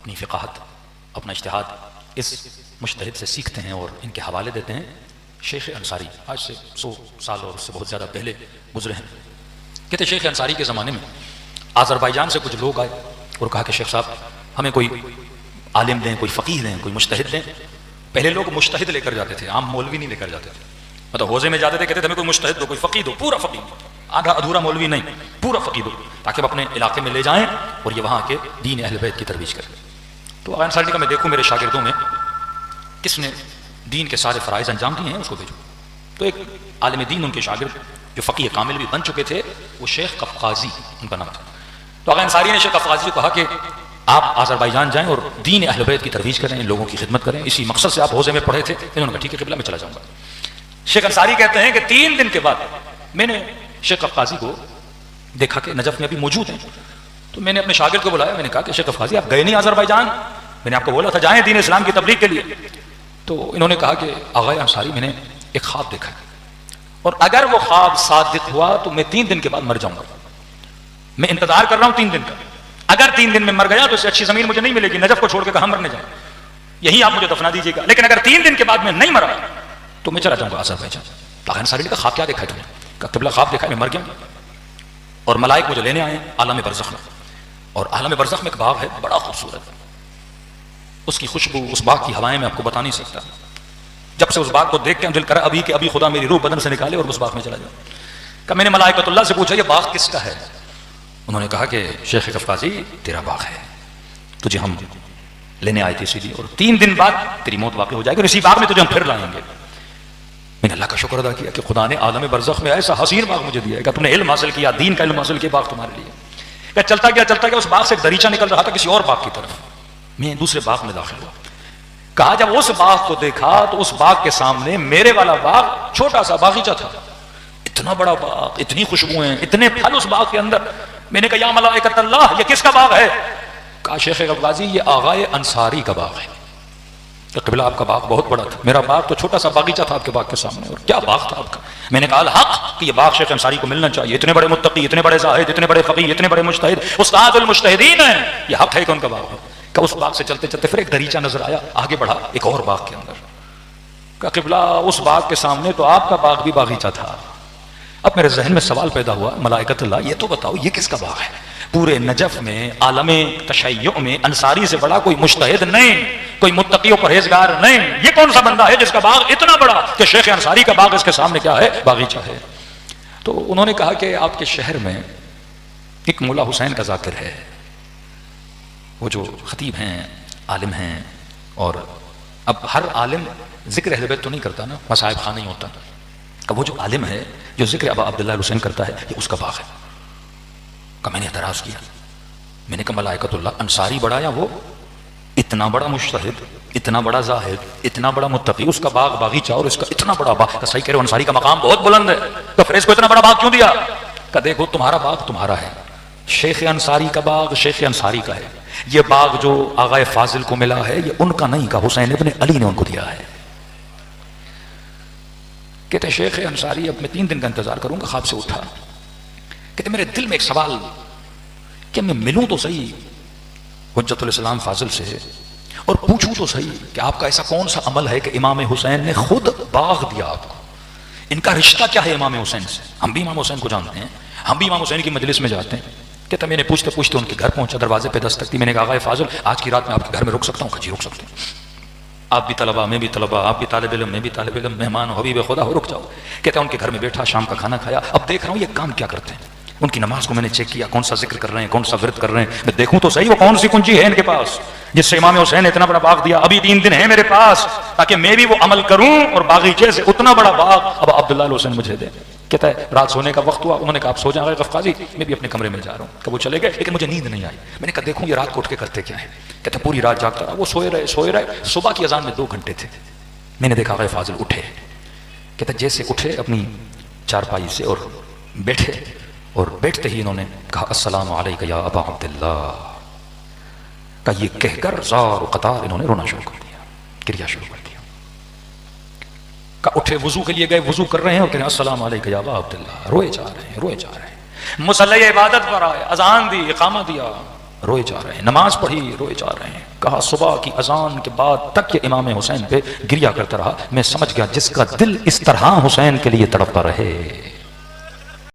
اپنی فقاہت، اپنا اجتہاد اس مجتہد سے سیکھتے ہیں اور ان کے حوالے دیتے ہیں۔ شیخ انصاری آج سے 100 سال اور اس سے بہت زیادہ پہلے گزرے ہیں۔ کہتے شیخ انصاری کے زمانے میں آذربائیجان سے کچھ لوگ آئے اور کہا کہ شیخ صاحب ہمیں کوئی عالم دیں، کوئی فقیہ دیں، کوئی مجتہد دیں۔ پہلے لوگ مجتہد لے کر جاتے تھے، عام مولوی نہیں لے کر جاتے تھے، مطلب حوزے میں جاتے تھے، کہتے تھے ہمیں کوئی مجتہد دو، کوئی فقیہ دو، پورا فقیہ، آدھا ادھورا مولوی نہیں، پورا فقیہ دو، تاکہ ہم اپنے علاقے میں لے جائیں اور یہ وہاں کے دین اہل بیت کی ترویج کریں۔ تو آغا انصاری کا میں دیکھوں میرے شاگردوں میں کس نے دین کے سارے فرائض انجام دیے ہیں اس کو بھیجو۔ تو ایک عالم دین ان کے شاگرد جو فقیہ کامل بھی بن چکے تھے، وہ شیخ قفقازی ان کا نام تھا۔ تو آغا انصاری نے شیخ قفقازی کو کہا کہ آپ آذربائیجان جائیں اور دین اہل بیت کی ترویج کریں، لوگوں کی خدمت کریں، اسی مقصد سے آپ حوزے میں پڑھے تھے۔ انہوں نے کہا ٹھیک ہے قبلہ میں چلا جاؤں گا۔ شیخ انصاری کہتے ہیں کہ 3 دن کے بعد میں نے شیخ قفقازی کو دیکھا کہ نجف میں ابھی موجود ہیں، تو میں نے اپنے شاگرد کو بلایا، میں نے کہا کہ شیخ قفقازی آپ گئے نہیں آذربائیجان؟ میں نے آپ کو بولا تھا جائیں دین اسلام کی تبلیغ کے لیے۔ تو انہوں نے کہا کہ آغا انصاری میں نے ایک خواب دیکھا ہے اور اگر وہ خواب صادق ہوا تو میں 3 دن کے بعد مر جاؤں گا، میں انتظار کر رہا ہوں 3 دن کا، اگر 3 دن میں مر گیا تو اس سے اچھی زمین مجھے نہیں ملے گی، نجف کو چھوڑ کے کہاں مرنے جاؤں، یہی آپ مجھے دفنا دیجیے گا، لیکن اگر 3 دن کے بعد میں نہیں مرا تو میں چلا جاؤں گا آذربائیجان۔ آغا انصاری نے کہا خواب کیا دیکھا ہے تم نے؟ کہا قبلہ خواب دیکھا ہے میں مر گیا اور ملائک مجھے لینے آئے ہیں عالم برزخ میں، اور عالم برزخ میں ایک باغ ہے بڑا خوبصورت، اس کی خوشبو، اس باغ کی ہوائیں میں آپ کو بتا نہیں سکتا۔ جب سے اس باغ کو دیکھ کے دل کرا ابھی کہ ابھی خدا میری روح بدن سے نکالے اور اس باغ میں چلا جاؤں۔ کہ میں نے ملائکۃ اللہ سے پوچھا یہ باغ کس کا ہے؟ انہوں نے کہا کہ شیخ قفقازی تیرا باغ ہے، تجھے ہم لینے آئے تھے اسی لیے، اور 3 دن بعد تیری موت واقع ہو جائے گی اور اسی باغ میں تجھے ہم پھر لائیں گے۔ میں نے اللہ کا شکر ادا کیا کہ خدا نے عالم برزخ میں ایسا حسین باغ مجھے دیا ہے کہ تم نے علم حاصل کیا، دین کا علم حاصل کیا، باغ تمہارے لیے۔ کہ چلتا گیا اس باغ سے ایک دریچہ نکل رہا تھا کسی اور باغ کی طرف، میں دوسرے باغ میں داخل ہوا۔ کہا جب اس باغ کو دیکھا تو اس باغ کے سامنے میرے والا باغ چھوٹا سا باغیچہ تھا، اتنا بڑا باغ، اتنی خوشبوئیں، اتنے پھل اس باغ کے اندر۔ میں نے کہا یا ملائکۃ اللہ یہ کس کا باغ ہے؟ کہا شیخ قفقازی یہ آغا انصاری کا باغ ہے۔ کہ قبلہ آپ کا باغ بہت بڑا تھا، میرا باغ تو چھوٹا سا باغیچہ تھا آپ کے باغ کے سامنے، اور کیا باغ تھا آپ کا؟ میں نے کہا الحق کہ یہ باغ شیخ انصاری کو ملنا چاہیے، اتنے بڑے متقی، اتنے بڑے زاہد، اتنے بڑے فقیہ، اتنے بڑے مجتہد، استاد المجتہدین ہیں، یہ حق ہے کہ ان کا باغ ہو۔ کہ اس باغ سے چلتے چلتے پھر ایک دریچہ نظر آیا، آگے بڑھا ایک اور باغ کے اندر۔ کہ قبلہ اس باغ کے سامنے تو آپ کا باغ بھی باغیچہ تھا۔ اب میرے ذہن میں سوال پیدا ہوا ملائکۃ اللہ یہ تو بتاؤ یہ کس کا باغ ہے؟ پورے نجف میں عالم تشیع میں انصاری سے بڑا کوئی مجتہد نہیں، کوئی متقی و پرہیزگار نہیں، یہ کون سا بندہ ہے جس کا باغ اتنا بڑا کہ شیخ انصاری کا باغ اس کے سامنے کیا ہے؟ باغیچہ ہے۔ تو انہوں نے کہا کہ آپ کے شہر میں ایک مولا حسین کا ذاکر ہے، وہ جو خطیب ہیں، عالم ہیں، اور اب ہر عالم ذکر اہل بیت تو نہیں کرتا نا، مصائب خانہ نہیں ہوتا، کہ وہ جو عالم ہے جو ذکر ابا عبداللہ حسین کرتا ہے یہ اس کا باغ ہے۔ کہ میں نے اعتراض کیا، میں نے کہا ملائکۃ اللہ انصاری بڑا یا وہ؟ اتنا بڑا مجتہد، اتنا بڑا زاہد، اتنا بڑا متقی، اس کا باغ باغیچہ اور اس کا اتنا بڑا باغ۔ کہ صحیح کہہ رہے ہو انصاری کا مقام بہت بلند ہے، تو پھر اس کو اتنا بڑا باغ کیوں دیا؟ کہ دیکھو تمہارا باغ تمہارا ہے، شیخ انصاری کا باغ شیخ انصاری کا ہے، یہ باغ جو آغا فاضل کو ملا ہے یہ ان کا نہیں، کہ حسین ابن علی نے ان کو دیا ہے۔ کہتے شیخ انصاری اب میں 3 دن کا انتظار کروں گا۔ خواب سے اٹھا، کہتے میرے دل میں ایک سوال کہ میں ملوں تو صحیح حجت الاسلام فاضل سے اور پوچھوں تو صحیح کہ آپ کا ایسا کون سا عمل ہے کہ امام حسین نے خود باغ دیا آپ کو؟ ان کا رشتہ کیا ہے امام حسین سے؟ ہم بھی امام حسین کو جانتے ہیں، ہم بھی امام حسین کی مجلس میں جاتے ہیں۔ کہتا میں نے پوچھتے پوچھتے ان کے گھر پہنچا، دروازے پہ دستک دی، میں نے کہا آغا فاضل آج کی رات میں آپ کے گھر میں رک سکتا ہوں؟ کہ جی رک سکتے ہیں، آپ بھی طلبہ میں بھی طلبہ، آپ بھی طالب علم میں بھی طالب علم، مہمان حبیب خدا ہو، رک جاؤ۔ کہتا ان کے گھر میں بیٹھا، شام کا کھانا کھایا، اب دیکھ رہا ہوں یہ کام کیا کرتے ہیں، ان کی نماز کو میں نے چیک کیا، کون سا ذکر کر رہے ہیں، کون سا ورد کر رہے ہیں، میں دیکھوں تو صحیح وہ کون سی کنجی ہے ان کے پاس جس سے امام حسین نے اتنا بڑا باغ دیا۔ ابھی 3 دن ہے میرے پاس تاکہ میں بھی وہ عمل کروں اور باغیچے سے اتنا بڑا باغ اب عبداللہ حسین مجھے دے۔ کہتا ہے رات سونے کا وقت ہوا، انہوں نے کہا آپ سو جائیں قفقازی، میں بھی اپنے کمرے میں جا رہا ہوں۔ کہ وہ چلے گئے لیکن مجھے نیند نہیں آئی۔ میں نے کہا دیکھوں یہ رات کو اٹھ کے کرتے کیا ہے؟ کہتا پوری رات جاگتا رہا، وہ سوئے رہے، صبح کی اذان میں 2 گھنٹے تھے۔ میں نے دیکھا آغا فاضل اٹھے، کہتا جیسے اٹھے اپنی چارپائی سے اور بیٹھے، اور بیٹھتے ہی انہوں نے کہا السلام علیکہ یا ابا عبداللہ۔ کہ یہ کہہ کر زار و قطار انہوں نے رونا شروع کر دیا، کریا شروع کر دیا۔ کہ اٹھے وضو کے لیے گئے، وضو کر رہے ہیں اور کہنے السلام علیکہ یا ابا عبداللہ، روئے جا رہے ہیں، روئے جا رہے ہیں۔ مصلی عبادت پر آئے، اذان دی، اقامہ دیا، روئے جا رہے ہیں، نماز پڑھی روئے جا رہے ہیں. کہا صبح کی اذان کے بعد تک یہ امام حسین پہ گریا کرتا رہا. میں سمجھ گیا جس کا دل اس طرح حسین کے لیے تڑپتا رہے